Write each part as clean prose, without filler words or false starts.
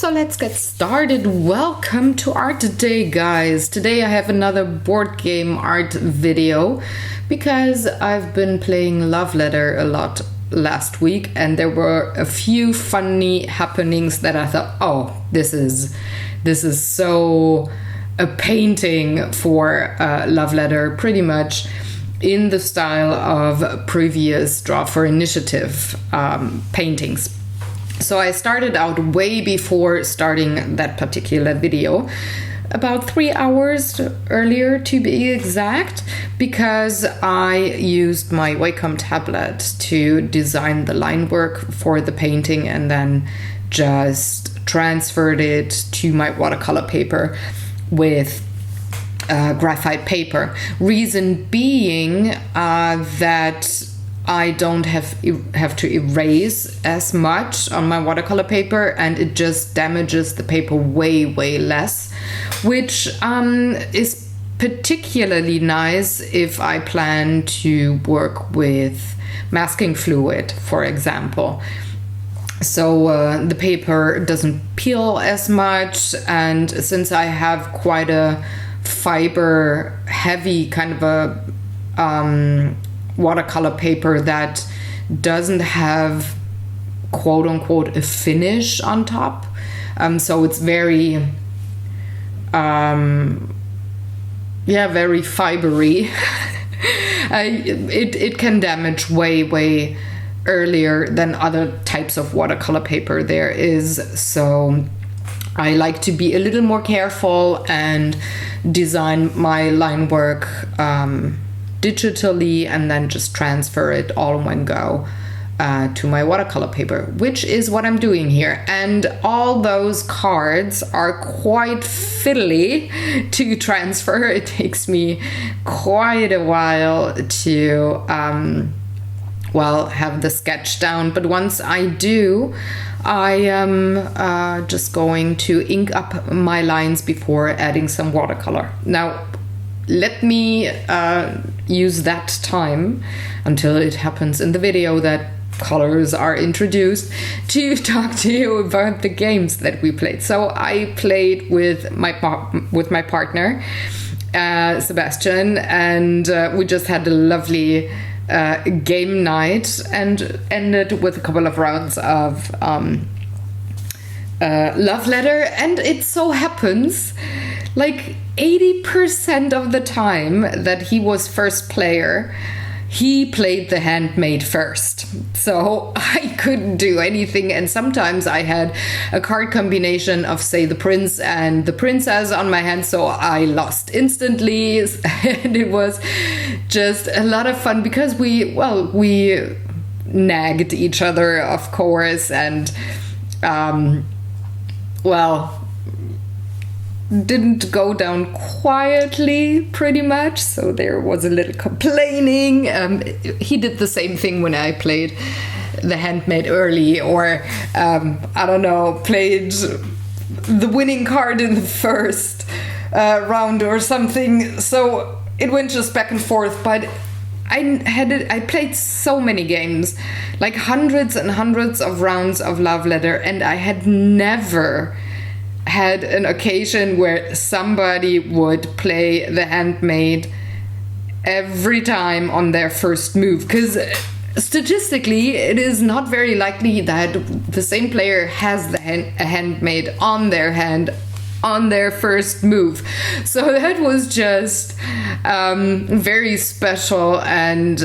So let's get started. Welcome to ArtDay, guys. Today I have another board game art video because I've been playing Love Letter a lot last week and there were a few funny happenings that I thought, oh, this is so a painting for Love Letter, pretty much in the style of previous Draw for Initiative paintings. So I started out way before starting that particular video, about 3 hours earlier to be exact, because I used my Wacom tablet to design the line work for the painting and then just transferred it to my watercolor paper with graphite paper. Reason being that I don't have to erase as much on my watercolor paper, and it just damages the paper way less, which is particularly nice if I plan to work with masking fluid, for example. So the paper doesn't peel as much, and since I have quite a fiber heavy kind of a watercolor paper that doesn't have quote unquote a finish on top, so it's very very fibery. It can damage way earlier than other types of watercolor paper there is. So I like to be a little more careful and design my line work digitally and then just transfer it all in one go to my watercolor paper, which is what I'm doing here. And all those cards are quite fiddly to transfer. It takes me quite a while to have the sketch down, but once I do, I am just going to ink up my lines before adding some watercolor. Now let me use that time until it happens in the video that colors are introduced to talk to you about the games that we played. So I played with my partner Sebastian, and we just had a lovely game night and ended with a couple of rounds of Love Letter. And it so happens, like 80% of the time that he was first player, he played the handmade first. So I couldn't do anything. And sometimes I had a card combination of, say, the prince and the princess on my hand, so I lost instantly. And it was just a lot of fun because we nagged each other, of course, and didn't go down quietly, pretty much. So there was a little complaining. He did the same thing when I played the handmade early, or I don't know, played the winning card in the first round or something. So it went just back and forth. But I played so many games, like hundreds and hundreds of rounds of Love Letter, and I had never had an occasion where somebody would play the handmade every time on their first move, because statistically it is not very likely that the same player has a handmade on their hand on their first move. So that was just very special and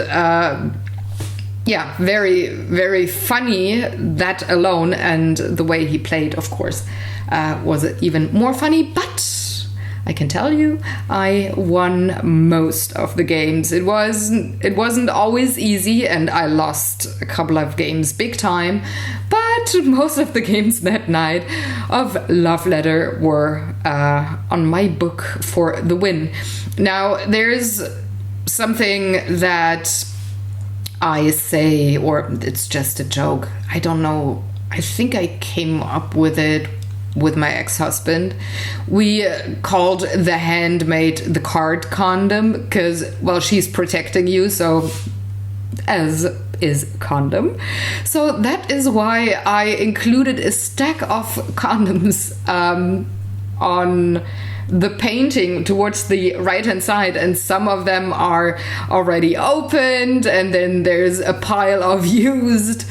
very funny, that alone. And the way he played, of course, was even more funny. But I can tell you, I won most of the games. It wasn't always easy, and I lost a couple of games big time. But most of the games that night of Love Letter were on my book for the win. Now, there's something that I say, or it's just a joke, I don't know, I think I came up with it with my ex-husband. We called the handmade the card condom, because, well, she's protecting you, so as is condom. So that is why I included a stack of condoms on the painting towards the right hand side, and some of them are already opened, and then there's a pile of used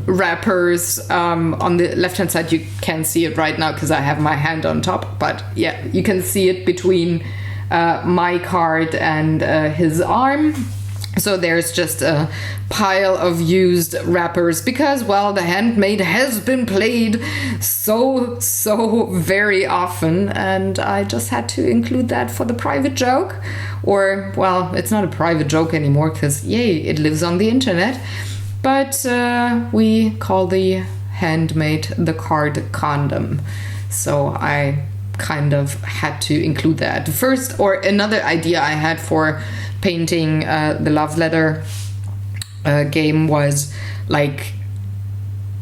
wrappers on the left hand side. You can't see it right now because I have my hand on top, but yeah, you can see it between my card and his arm. So there's just a pile of used wrappers because, well, the handmade has been played so very often, and I just had to include that for the private joke. Or, well, it's not a private joke anymore because, yay, it lives on the internet. But we call the handmade the card condom. So I kind of had to include that. First, or another idea I had for painting the love letter game was like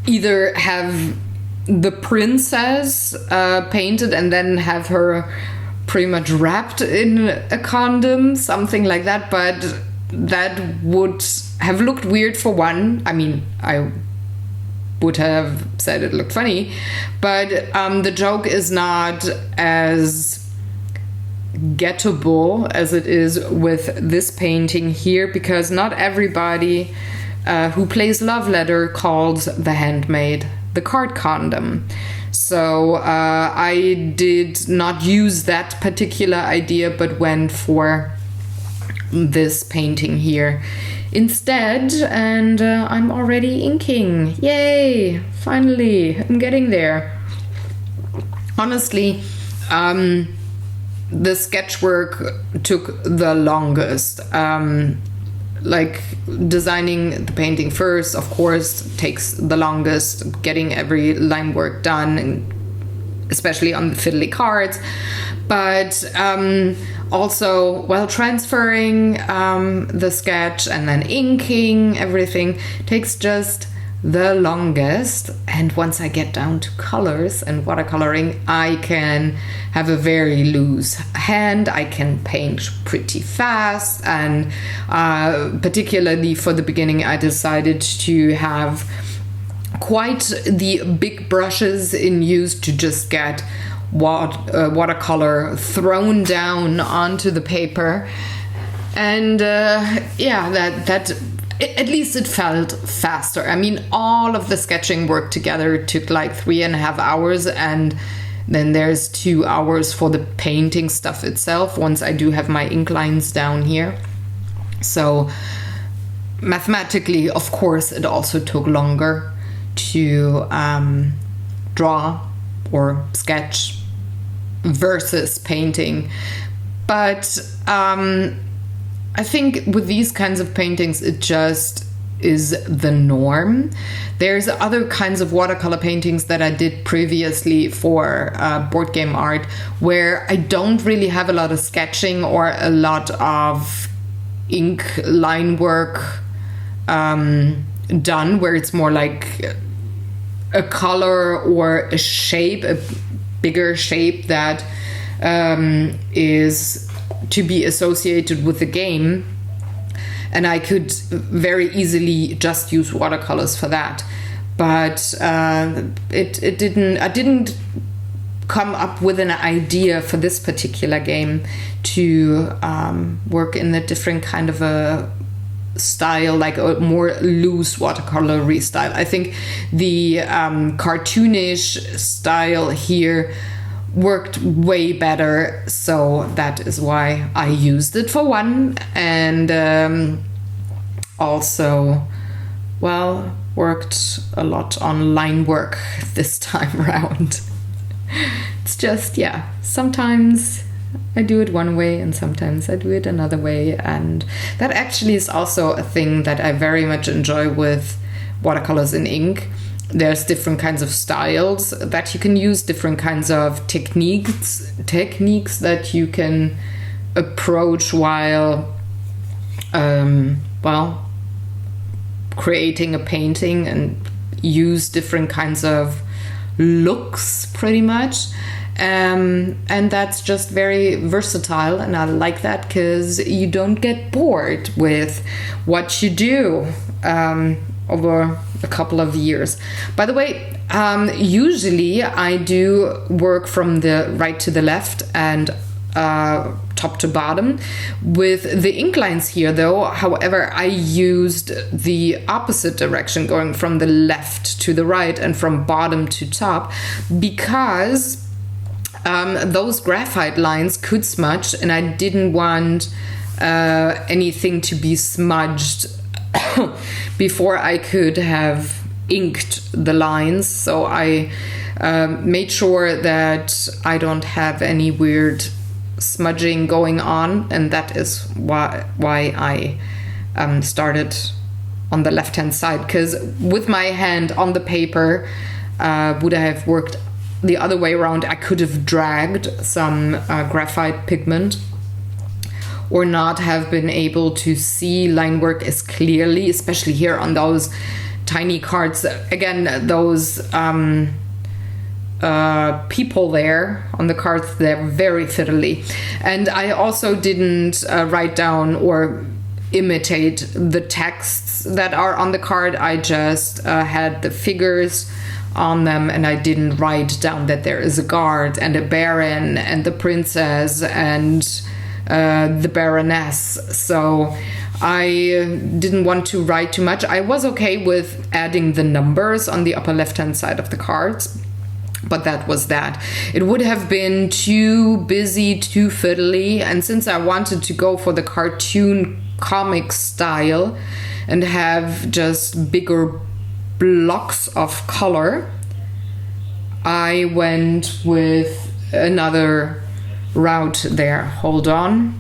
either have the princess painted and then have her pretty much wrapped in a condom, something like that, but that would have looked weird for one. I mean, I would have said it looked funny, but the joke is not as gettable as it is with this painting here, because not everybody who plays love letter calls the handmade the card condom. So I did not use that particular idea, but went for this painting here instead, and I'm already inking. Yay! Finally, I'm getting there. Honestly, the sketch work took the longest. Like designing the painting first, of course, takes the longest. Getting every line work done, and especially on the fiddly cards. But also, well, transferring the sketch and then inking everything takes just the longest. And once I get down to colors and watercoloring, I can have a very loose hand. I can paint pretty fast, and particularly for the beginning, I decided to have quite the big brushes in use to just get watercolor thrown down onto the paper. And yeah, that at least it felt faster. I mean, all of the sketching work together took like 3.5 hours, and then there's 2 hours for the painting stuff itself once I do have my ink lines down here. So mathematically, of course, it also took longer to draw or sketch versus painting. But I think with these kinds of paintings, it just is the norm. There's other kinds of watercolor paintings that I did previously for board game art where I don't really have a lot of sketching or a lot of ink line work done, where it's more like a color or a shape, a bigger shape that is to be associated with the game, and I could very easily just use watercolors for that. But I didn't come up with an idea for this particular game to work in a different kind of a style, like a more loose watercolor style. I think the cartoonish style here worked way better, so that is why I used it for one. And also, well, worked a lot on line work this time around. It's just, yeah, sometimes I do it one way and sometimes I do it another way, and that actually is also a thing that I very much enjoy with watercolors in ink. There's different kinds of styles that you can use, different kinds of techniques that you can approach while well, creating a painting, and use different kinds of looks pretty much. And that's just very versatile, and I like that because you don't get bored with what you do over a couple of years. By the way, usually I do work from the right to the left and top to bottom. With the ink lines here though, however, I used the opposite direction, going from the left to the right and from bottom to top, because those graphite lines could smudge, and I didn't want anything to be smudged before I could have inked the lines. So I made sure that I don't have any weird smudging going on, and that is why I started on the left hand side, because with my hand on the paper, would I have worked the other way around, I could have dragged some graphite pigment or not have been able to see line work as clearly, especially here on those tiny cards. Again, those people there on the cards, they're very fiddly. And I also didn't write down or imitate the texts that are on the card. I just had the figures on them, and I didn't write down that there is a guard and a baron and the princess and the baroness. So I didn't want to write too much. I was okay with adding the numbers on the upper left hand side of the cards, but that was that. It would have been too busy, too fiddly, and since I wanted to go for the cartoon comic style and have just bigger blocks of color, I went with another route there. Hold on.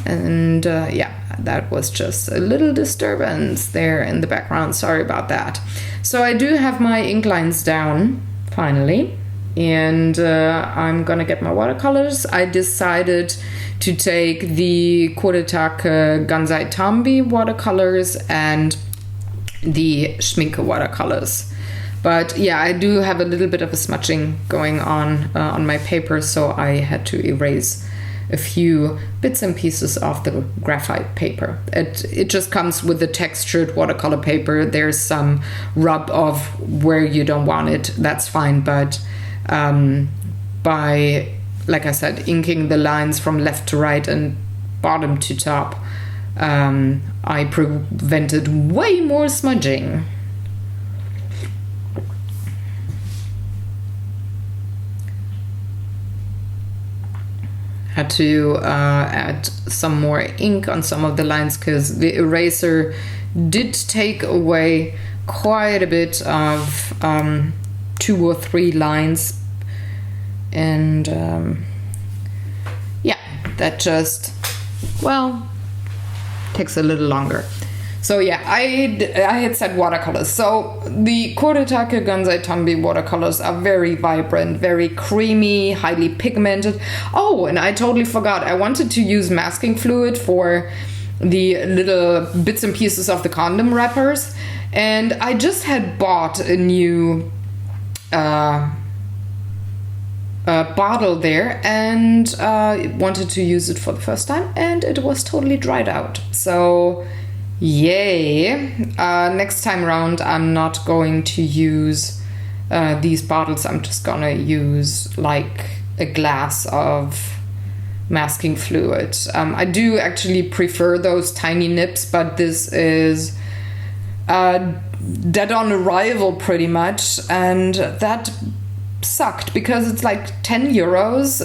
And yeah, that was just a little disturbance there in the background. Sorry about that. So I do have my ink lines down finally, and I'm gonna get my watercolors. I decided to take the Kuretake Gansai Tambi watercolors and the Schminke watercolors. But yeah, I do have a little bit of a smudging going on my paper, so I had to erase a few bits and pieces of the graphite paper. It just comes with the textured watercolor paper. There's some rub of where you don't want it, that's fine, but by, like I said, inking the lines from left to right and bottom to top, I prevented way more smudging. Had to add some more ink on some of the lines because the eraser did take away quite a bit of 2 or 3 lines, and yeah, that just, well, takes a little longer. So yeah, I had said watercolors. So the Kuretake Gansai Tambi watercolors are very vibrant, very creamy, highly pigmented. Oh, and I totally forgot. I wanted to use masking fluid for the little bits and pieces of the condom wrappers. And I just had bought a new bottle there and wanted to use it for the first time. And it was totally dried out. So yay. Next time around, I'm not going to use these bottles. I'm just gonna use like a glass of masking fluid. I do actually prefer those tiny nips, but this is dead on arrival pretty much, and that sucked because it's like 10 euros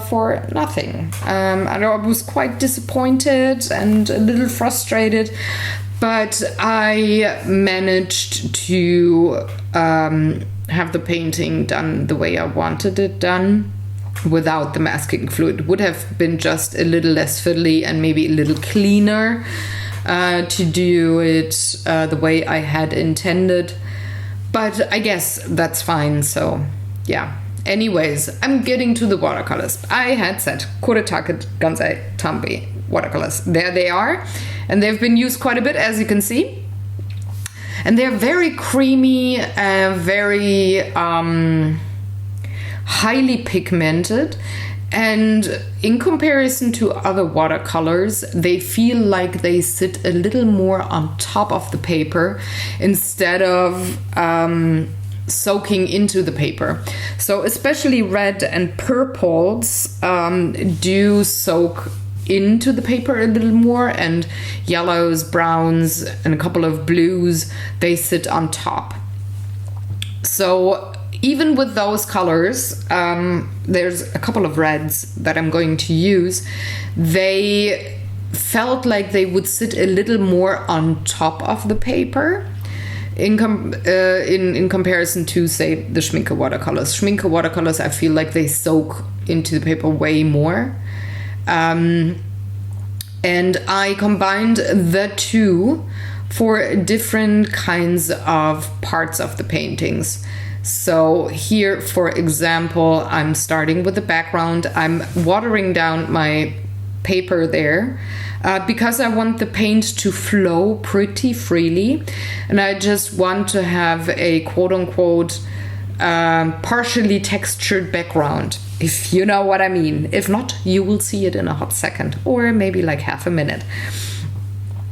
for nothing. I was quite disappointed and a little frustrated, but I managed to have the painting done the way I wanted it done without the masking fluid. It would have been just a little less fiddly and maybe a little cleaner to do it the way I had intended, but I guess that's fine. So yeah. Anyways, I'm getting to the watercolors. I had said Kuretake Gansai Tambi watercolors. There they are, and they've been used quite a bit, as you can see. And they're very creamy, very highly pigmented. And in comparison to other watercolors, they feel like they sit a little more on top of the paper instead of soaking into the paper. So especially red and purples do soak into the paper a little more, and yellows, browns, and a couple of blues, they sit on top. So even with those colors, there's a couple of reds that I'm going to use. They felt like they would sit a little more on top of the paper in comparison to, say, the Schminke watercolors. Schminke watercolors, I feel like they soak into the paper way more. And I combined the two for different kinds of parts of the paintings. So here, for example, I'm starting with the background. I'm watering down my paper there because I want the paint to flow pretty freely. And I just want to have a quote-unquote partially textured background, if you know what I mean. If not, you will see it in a hot second, or maybe like half a minute.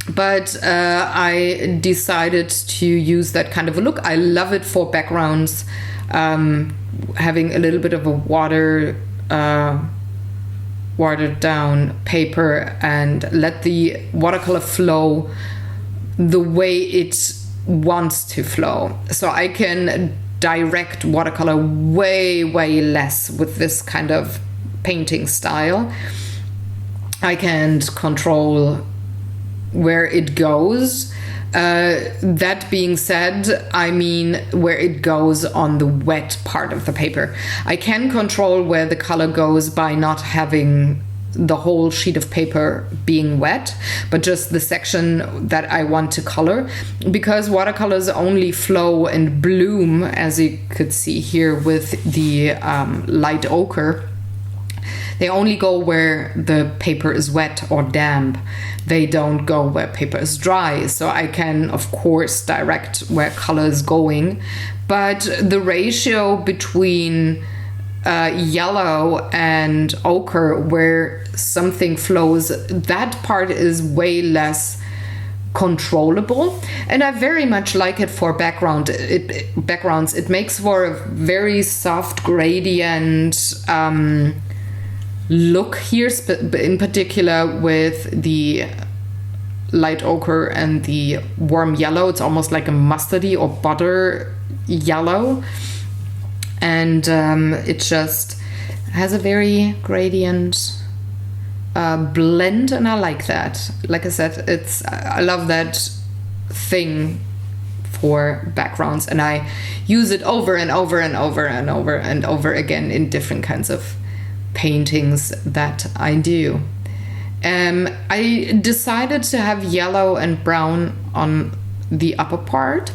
But I decided to use that kind of a look. I love it for backgrounds, having a little bit of a watered down paper and let the watercolor flow the way it wants to flow. So I can direct watercolor way less with this kind of painting style. I can control where it goes. That being said, I mean where it goes on the wet part of the paper. I can control where the color goes by not having the whole sheet of paper being wet, but just the section that I want to color, because watercolors only flow and bloom, as you could see here with the light ochre. They only go where the paper is wet or damp. They don't go where paper is dry. So I can, of course, direct where color is going. But the ratio between yellow and ochre, where something flows, that part is way less controllable. And I very much like it for backgrounds. It makes for a very soft gradient look here, in particular with the light ochre and the warm yellow. It's almost like a mustardy or butter yellow, and it just has a very gradient blend, and I like that. Like I said, I love that thing for backgrounds, and I use it over and over and over and over and over again in different kinds of paintings that I do. I decided to have yellow and brown on the upper part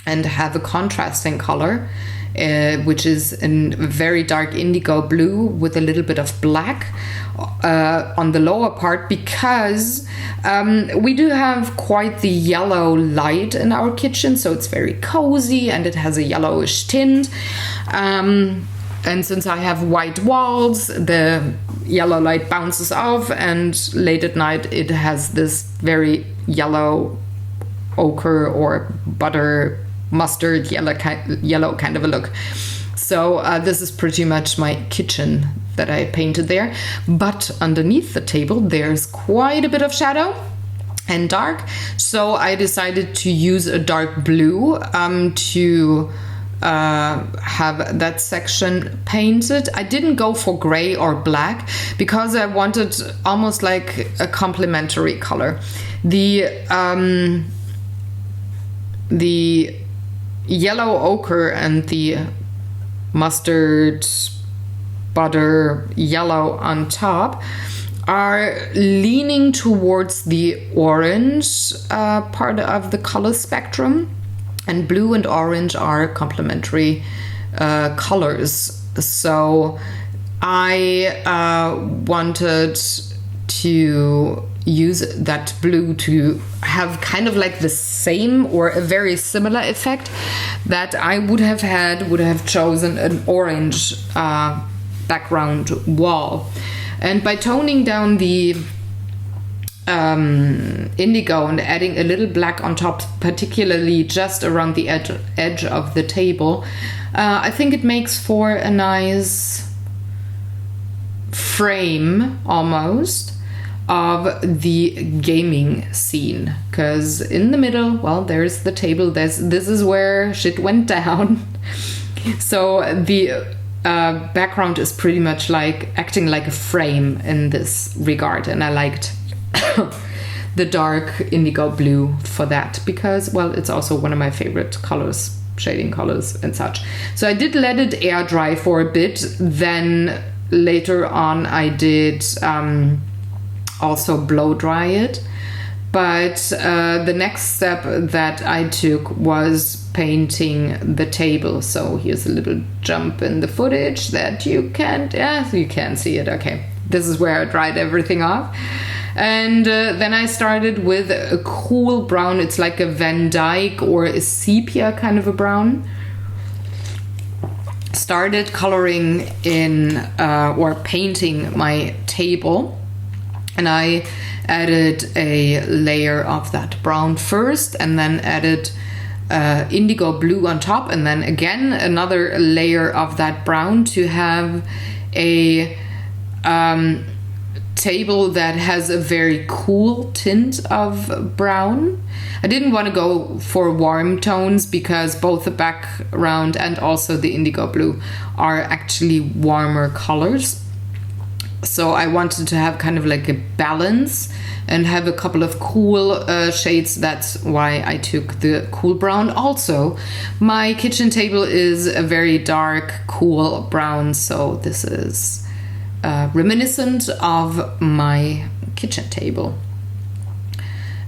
and have a contrasting color, which is a very dark indigo blue with a little bit of black on the lower part, because we do have quite the yellow light in our kitchen, so it's very cozy and it has a yellowish tint. And since I have white walls, the yellow light bounces off, and late at night it has this very yellow ochre or butter mustard yellow kind of a look. So this is pretty much my kitchen that I painted there. But underneath the table there's quite a bit of shadow and dark. So I decided to use a dark blue to have that section painted. I didn't go for gray or black because I wanted almost like a complementary color. The yellow ochre and the mustard butter yellow on top are leaning towards the orange part of the color spectrum. And blue and orange are complementary colors. So I wanted to use that blue to have kind of like the same or a very similar effect that I would have chosen an orange background wall. And by toning down the indigo and adding a little black on top, particularly just around the edge of the table, I think it makes for a nice frame almost of the gaming scene, because in the middle, well, there's the table. This is where shit went down. So the background is pretty much like acting like a frame in this regard, and I liked the dark indigo blue for that because, well, it's also one of my favorite colors, shading colors and such. So I did let it air dry for a bit. Then later on I did also blow dry it. But the next step that I took was painting the table. So here's a little jump in the footage that you can't see it. Okay, this is where I dried everything off. And then I started with a cool brown. It's like a Van Dyke or a sepia kind of a brown. Started coloring in or painting my table. And I added a layer of that brown first, and then added indigo blue on top, and then again another layer of that brown to have a table that has a very cool tint of brown. I didn't want to go for warm tones because both the background and also the indigo blue are actually warmer colors. So I wanted to have kind of like a balance and have a couple of cool shades. That's why I took the cool brown. Also, my kitchen table is a very dark, cool brown. So this is reminiscent of my kitchen table.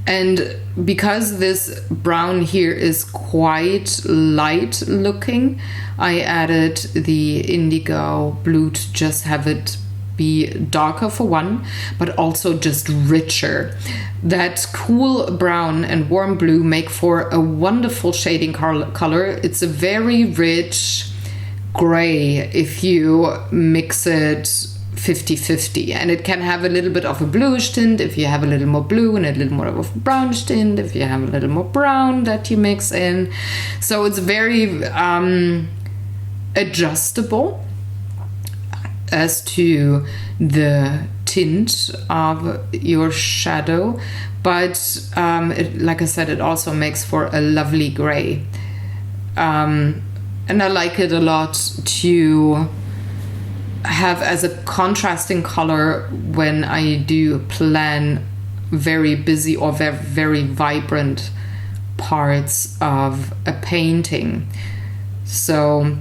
And because this brown here is quite light looking, I added the indigo blue to just have it be darker for one, but also just richer. That cool brown and warm blue make for a wonderful shading color. It's a very rich gray if you mix it 50-50, and it can have a little bit of a bluish tint if you have a little more blue and a little more of a brownish tint if you have a little more brown that you mix in. So it's very adjustable as to the tint of your shadow, but like I said, it also makes for a lovely gray, and I like it a lot to have as a contrasting color when I do plan very busy or very vibrant parts of a painting. So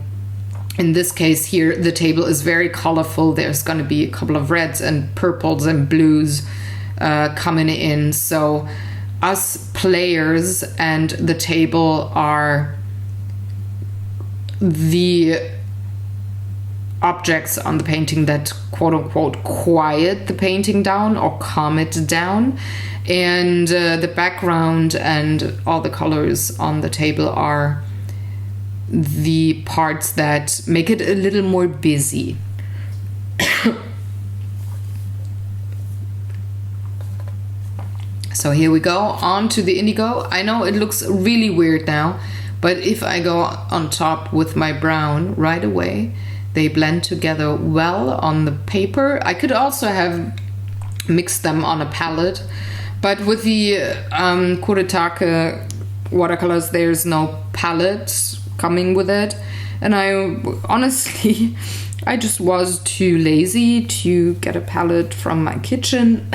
in this case here, the table is very colorful. There's going to be a couple of reds and purples and blues coming in. So us players and the table are the objects on the painting that quote-unquote quiet the painting down or calm it down. And the background and all the colors on the table are the parts that make it a little more busy. So here we go, on to the indigo. I know it looks really weird now, but if I go on top with my brown right away, they blend together well on the paper. I could also have mixed them on a palette, but with the Kuretake watercolors, there's no palette coming with it. And I honestly, I just was too lazy to get a palette from my kitchen.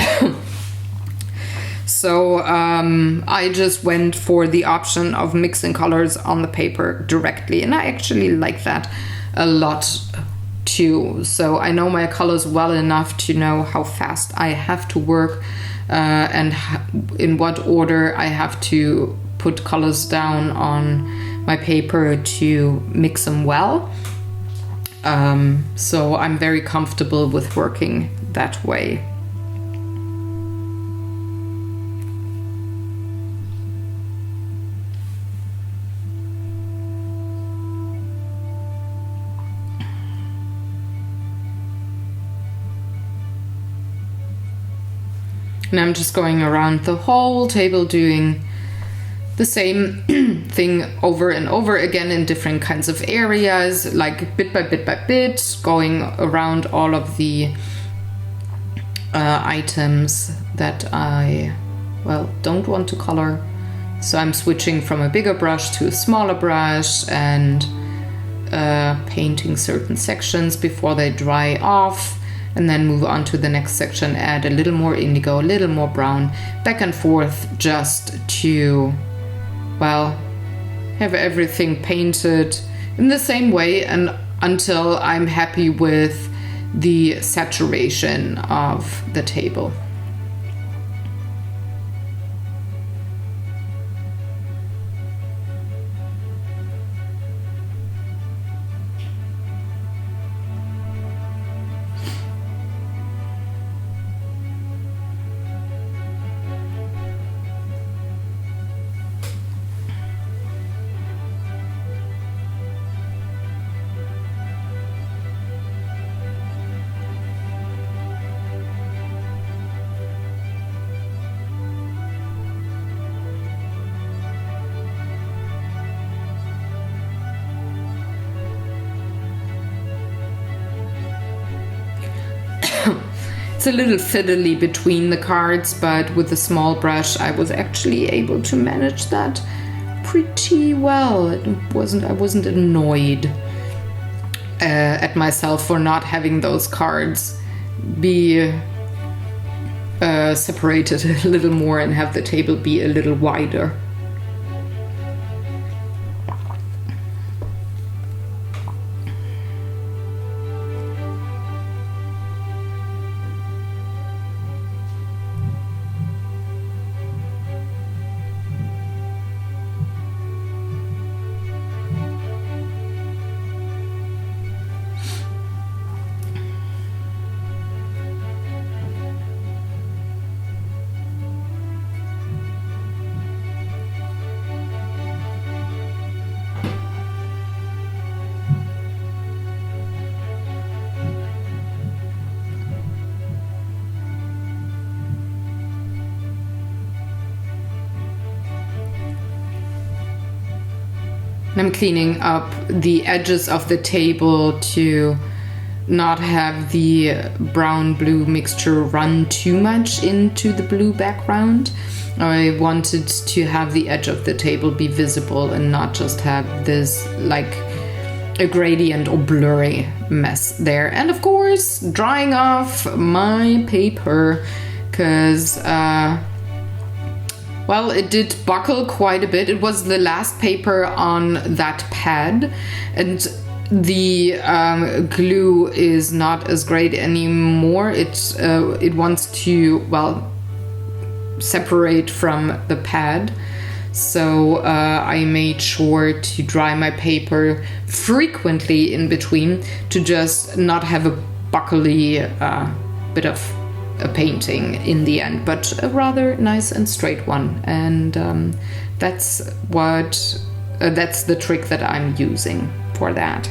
So I just went for the option of mixing colors on the paper directly. And I actually like that a lot too. So I know my colors well enough to know how fast I have to work and in what order I have to put colors down on my paper to mix them well. So I'm very comfortable with working that way. And I'm just going around the whole table doing the same thing over and over again in different kinds of areas, like bit by bit by bit, going around all of the items that I, well, don't want to color. So I'm switching from a bigger brush to a smaller brush and painting certain sections before they dry off, and then move on to the next section, add a little more indigo, a little more brown, back and forth, just to, well, have everything painted in the same way and until I'm happy with the saturation of the table. It's a little fiddly between the cards, but with a small brush I was actually able to manage that pretty well. I wasn't annoyed at myself for not having those cards be separated a little more and have the table be a little wider. I'm cleaning up the edges of the table to not have the brown-blue mixture run too much into the blue background. I wanted to have the edge of the table be visible and not just have this like a gradient or blurry mess there. And of course, drying off my paper, because well, it did buckle quite a bit. It was the last paper on that pad, and the glue is not as great anymore. It wants to, well, separate from the pad. So I made sure to dry my paper frequently in between to just not have a buckly bit of a painting in the end, but a rather nice and straight one. And that's the trick that I'm using for that.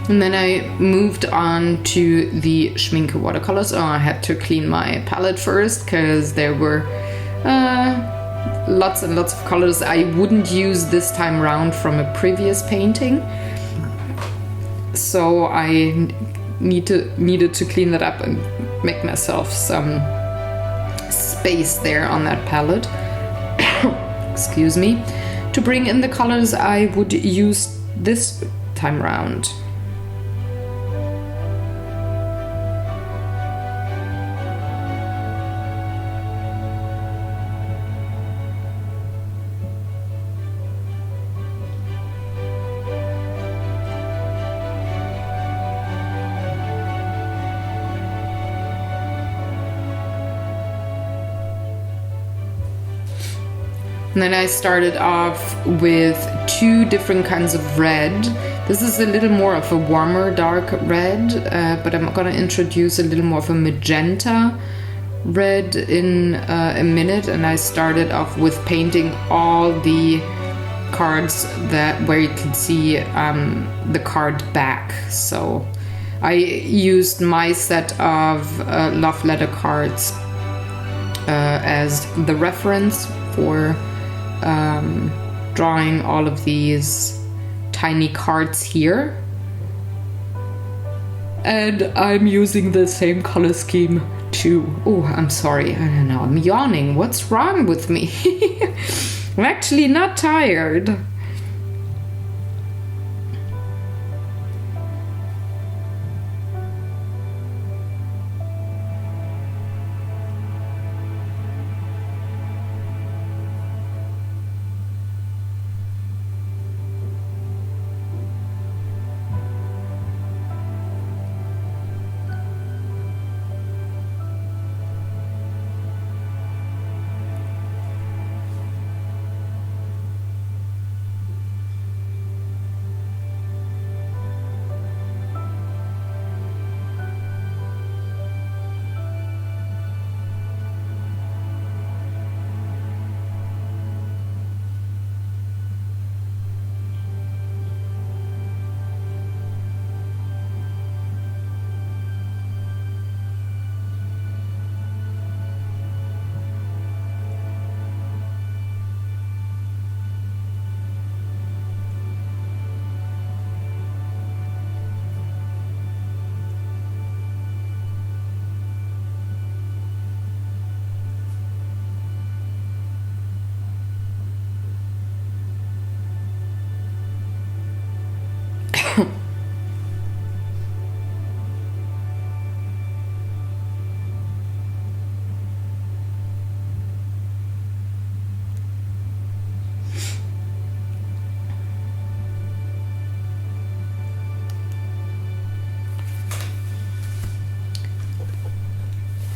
And then I moved on to the Schminke watercolors. Oh, I had to clean my palette first because there were lots and lots of colors I wouldn't use this time around from a previous painting. So I needed to clean that up and make myself some space there on that palette. Excuse me. To bring in the colors I would use this time around. And then I started off with 2 different kinds of red. This is a little more of a warmer dark red, but I'm gonna introduce a little more of a magenta red in a minute. And I started off with painting all the cards where you can see the card back. So I used my set of love letter cards as the reference for drawing all of these tiny cards here. And I'm using the same color scheme too. Oh, I'm sorry. I don't know. I'm yawning. What's wrong with me? I'm actually not tired.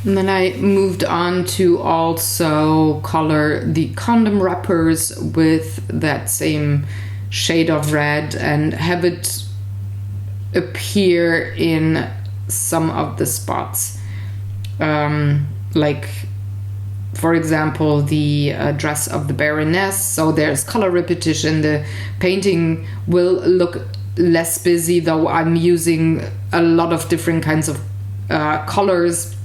And then I moved on to also color the condom wrappers with that same shade of red and have it appear in some of the spots. Like, for example, the dress of the Baroness. So there's color repetition. The painting will look less busy, though I'm using a lot of different kinds of colors.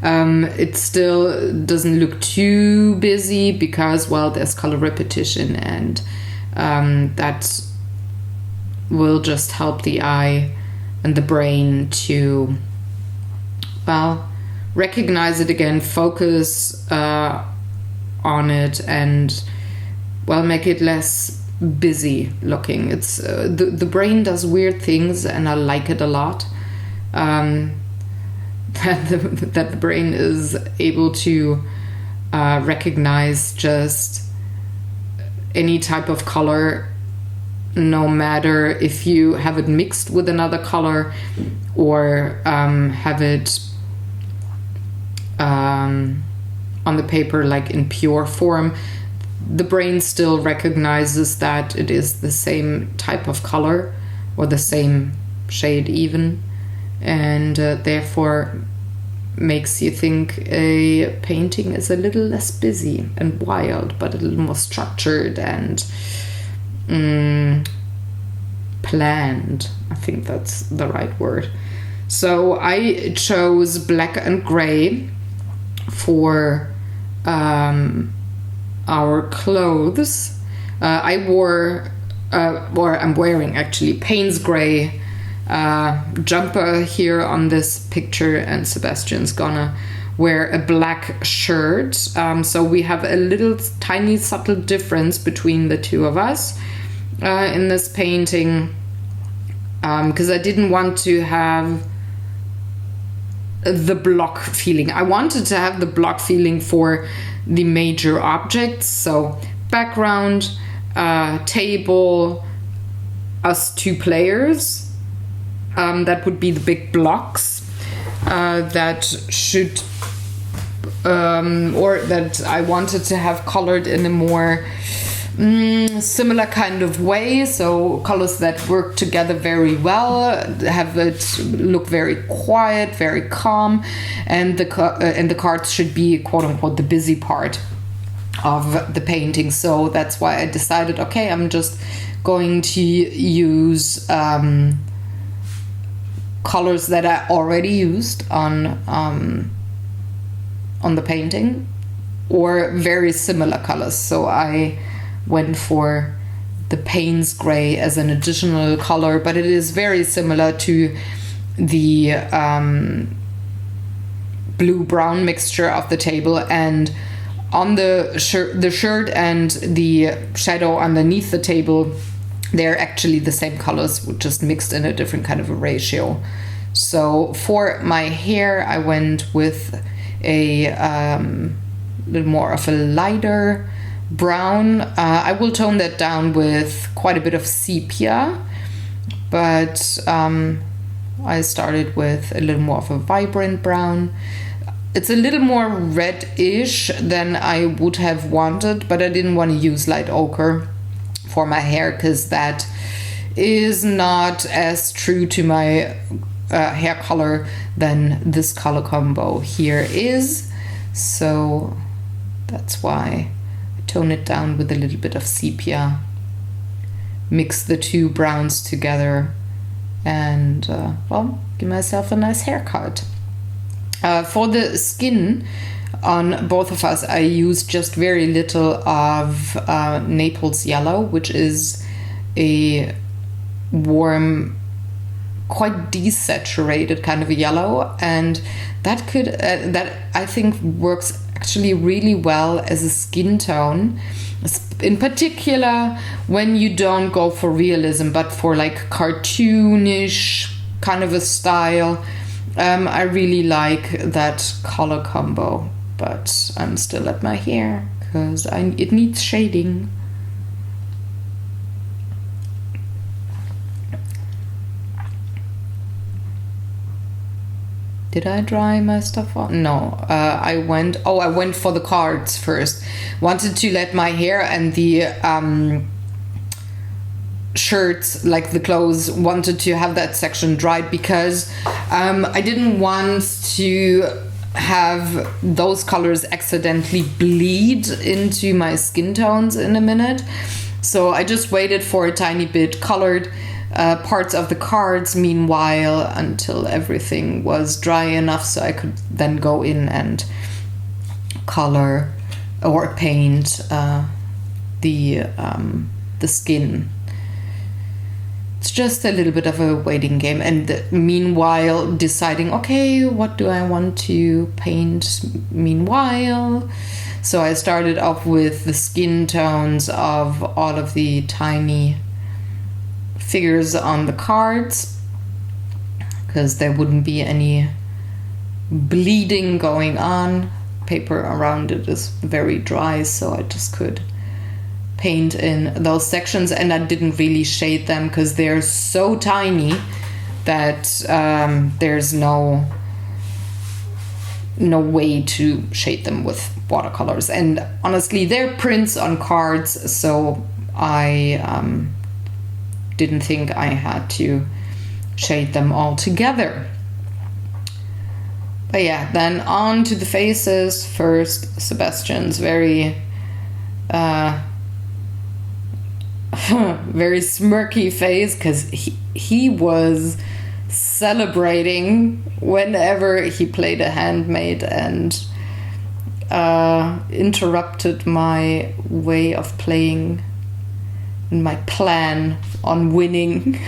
It still doesn't look too busy because, well, there's color repetition, and that will just help the eye and the brain to, well, recognize it again, focus on it, and, well, make it less busy looking. It's the brain does weird things, and I like it a lot. That the brain is able to recognize just any type of color, no matter if you have it mixed with another color or have it on the paper like in pure form. The brain still recognizes that it is the same type of color or the same shade even, and therefore makes you think a painting is a little less busy and wild, but a little more structured and planned. I think that's the right word. So I chose black and gray for our clothes. I wore, or I'm wearing actually, Payne's gray jumper here on this picture, and Sebastian's gonna wear a black shirt. So we have a little tiny subtle difference between the two of us in this painting, because I didn't want to have the block feeling. I wanted to have the block feeling for the major objects, so background, table, us two players. That would be the big blocks that should or that I wanted to have colored in a more similar kind of way, so colors that work together very well, have it look very quiet, very calm, and the cards should be quote unquote the busy part of the painting. So that's why I decided, okay, I'm just going to use colors that I already used on the painting, or very similar colors. So I went for the Payne's gray as an additional color, but it is very similar to the blue-brown mixture of the table, and on the shirt and the shadow underneath the table, they're actually the same colors, just mixed in a different kind of a ratio. So for my hair, I went with a little more of a lighter brown. I will tone that down with quite a bit of sepia, but I started with a little more of a vibrant brown. It's a little more reddish than I would have wanted, but I didn't want to use light ochre for my hair because that is not as true to my hair color than this color combo here is. So that's why I tone it down with a little bit of sepia, mix the two browns together, and well, give myself a nice haircut. For the skin on both of us, I used just very little of Naples yellow, which is a warm, quite desaturated kind of a yellow, and that could that I think works actually really well as a skin tone, in particular when you don't go for realism but for like cartoonish kind of a style. I really like that color combo, but I'm still at my hair because it needs shading. Did I dry my stuff on? No, I went for the cards first. Wanted to let my hair and the shirts, like the clothes, wanted to have that section dried because I didn't want to have those colors accidentally bleed into my skin tones in a minute. So I just waited for a tiny bit, colored parts of the cards meanwhile until everything was dry enough so I could then go in and color or paint the skin. It's just a little bit of a waiting game, and meanwhile deciding, okay, what do I want to paint meanwhile? So I started off with the skin tones of all of the tiny figures on the cards, because there wouldn't be any bleeding going on. Paper around it is very dry, so I just could paint in those sections, and I didn't really shade them because they're so tiny that there's no way to shade them with watercolors. And honestly, they're prints on cards, so I didn't think I had to shade them all together. But yeah, then on to the faces. First, Sebastian's very very smirky face, because he was celebrating whenever he played a handmade and interrupted my way of playing and my plan on winning.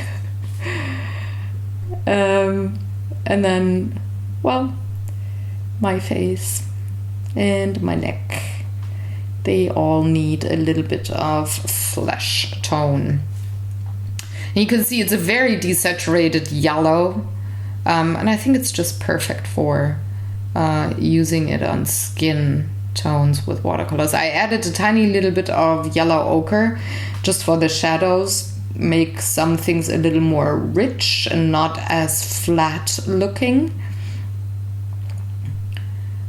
And then, well, my face and my neck, they all need a little bit of flesh tone. And you can see it's a very desaturated yellow, and I think it's just perfect for using it on skin tones with watercolors. I added a tiny little bit of yellow ochre just for the shadows, make some things a little more rich and not as flat looking.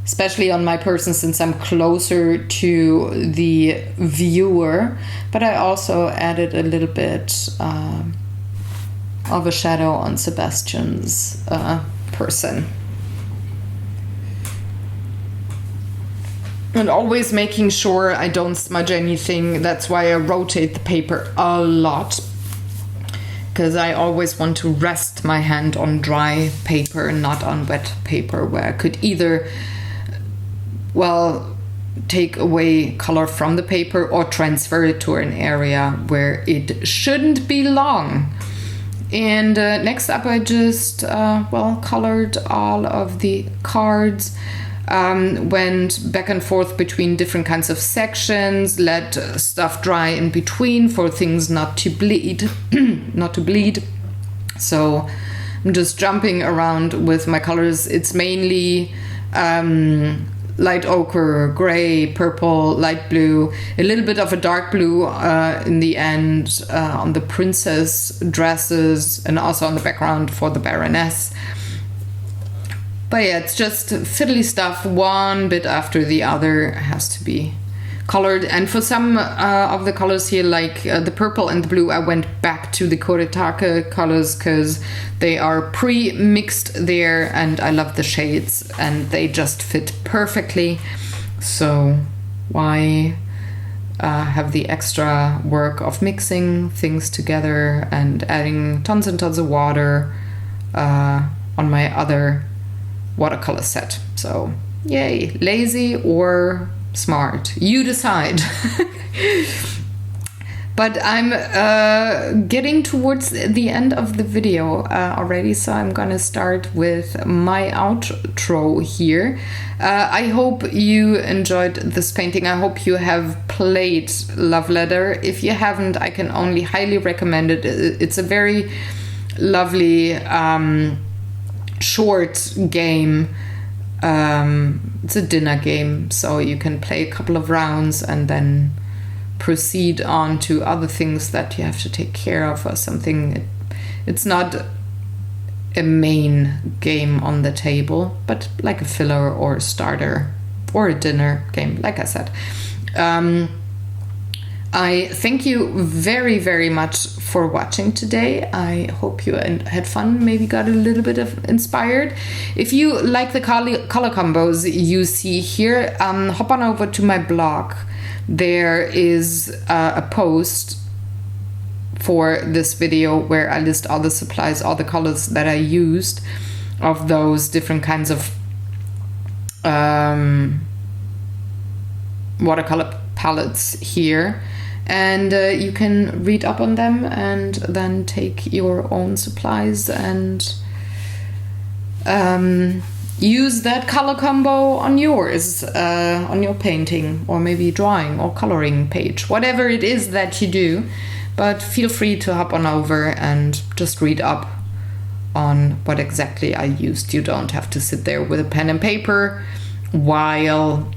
especially on my person since I'm closer to the viewer. But I also added a little bit of a shadow on Sebastian's person. And always making sure I don't smudge anything. That's why I rotate the paper a lot, because I always want to rest my hand on dry paper and not on wet paper, where I could either, well, take away color from the paper or transfer it to an area where it shouldn't belong. And next up, I just, colored all of the cards. Went back and forth between different kinds of sections, let stuff dry in between for things not to bleed. So I'm just jumping around with my colors. It's mainly light ochre, gray, purple, light blue, a little bit of a dark blue in the end on the princess dresses, and also on the background for the Baroness. But yeah, it's just fiddly stuff. One bit after the other has to be colored. And for some of the colors here, like the purple and the blue, I went back to the Koretake colors because they are pre-mixed there, and I love the shades and they just fit perfectly. So why have the extra work of mixing things together and adding tons and tons of water on my other watercolor set? So yay, lazy or smart, you decide. But I'm getting towards the end of the video already, so I'm gonna start with my outro here. I hope you enjoyed this painting. I hope you have played Love Letter. If you haven't, I can only highly recommend it. It's a very lovely short game. It's a dinner game, so you can play a couple of rounds and then proceed on to other things that you have to take care of or something. It's not a main game on the table, but like a filler or a starter or a dinner game, like I said. I thank you very, very much for watching today. I hope you had fun, maybe got a little bit of inspired. If you like the color combos you see here, hop on over to my blog. There is a post for this video where I list all the supplies, all the colors that I used of those different kinds of watercolor palettes here. And you can read up on them and then take your own supplies and use that color combo on yours, on your painting or maybe drawing or coloring page, whatever it is that you do. But feel free to hop on over and just read up on what exactly I used. You don't have to sit there with a pen and paper while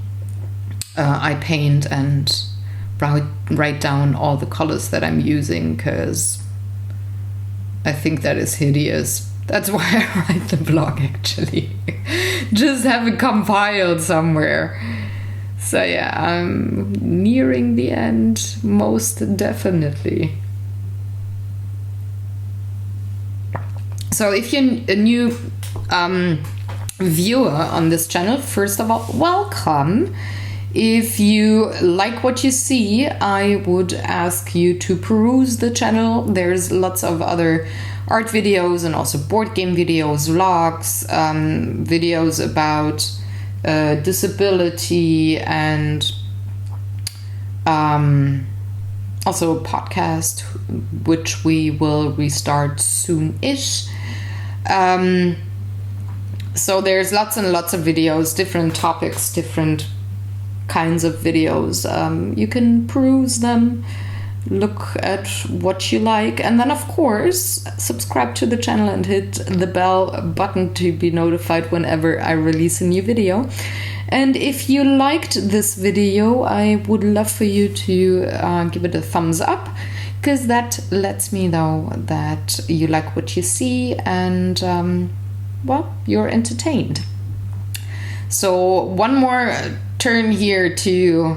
I paint and write down all the colors that I'm using, because I think that is hideous. That's why I write the blog, actually. Just have it compiled somewhere. So yeah, I'm nearing the end, most definitely. So if you're a new viewer on this channel, first of all, welcome. If you like what you see, I would ask you to peruse the channel. There's lots of other art videos and also board game videos, vlogs, videos about disability, and also a podcast, which we will restart soon-ish. So there's lots and lots of videos, different topics, different kinds of videos. You can peruse them, look at what you like, and then of course subscribe to the channel and hit the bell button to be notified whenever I release a new video. And if you liked this video, I would love for you to give it a thumbs up, because that lets me know that you like what you see and well, you're entertained. So one more turn here to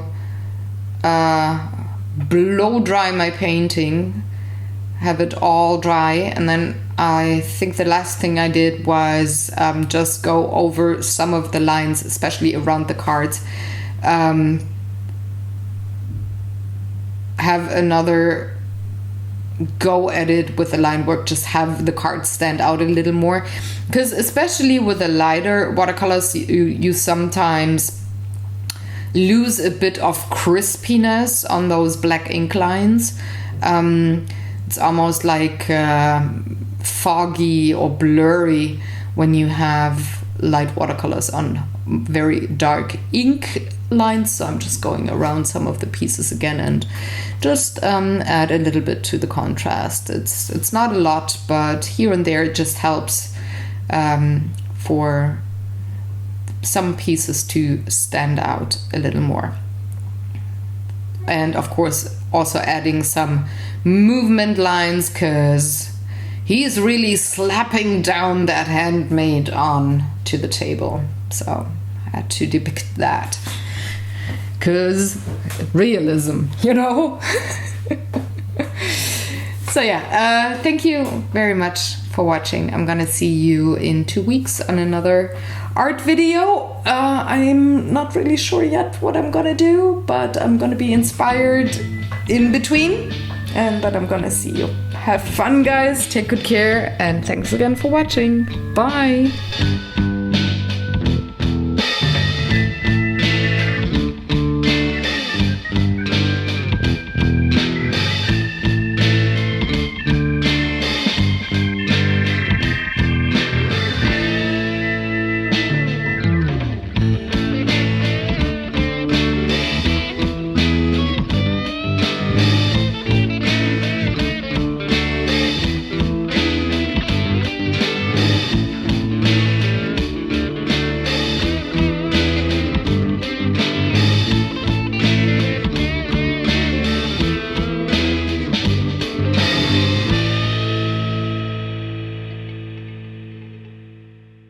blow dry my painting, have it all dry, and then I think the last thing I did was just go over some of the lines, especially around the cards. Have another go at it with the line work, just have the cards stand out a little more, because especially with the lighter watercolors you sometimes lose a bit of crispiness on those black ink lines. It's almost like foggy or blurry when you have light watercolors on very dark ink lines. So I'm just going around some of the pieces again and just add a little bit to the contrast. It's not a lot, but here and there it just helps for some pieces to stand out a little more. And of course also adding some movement lines, because he's really slapping down that handmade on to the table. So I had to depict that, because realism, you know. So yeah, thank you very much for watching. I'm gonna see you in 2 weeks on another art video. I'm not really sure yet what I'm gonna do, but I'm gonna be inspired in between, but I'm gonna see you. Have fun, guys, take good care, and thanks again for watching. Bye.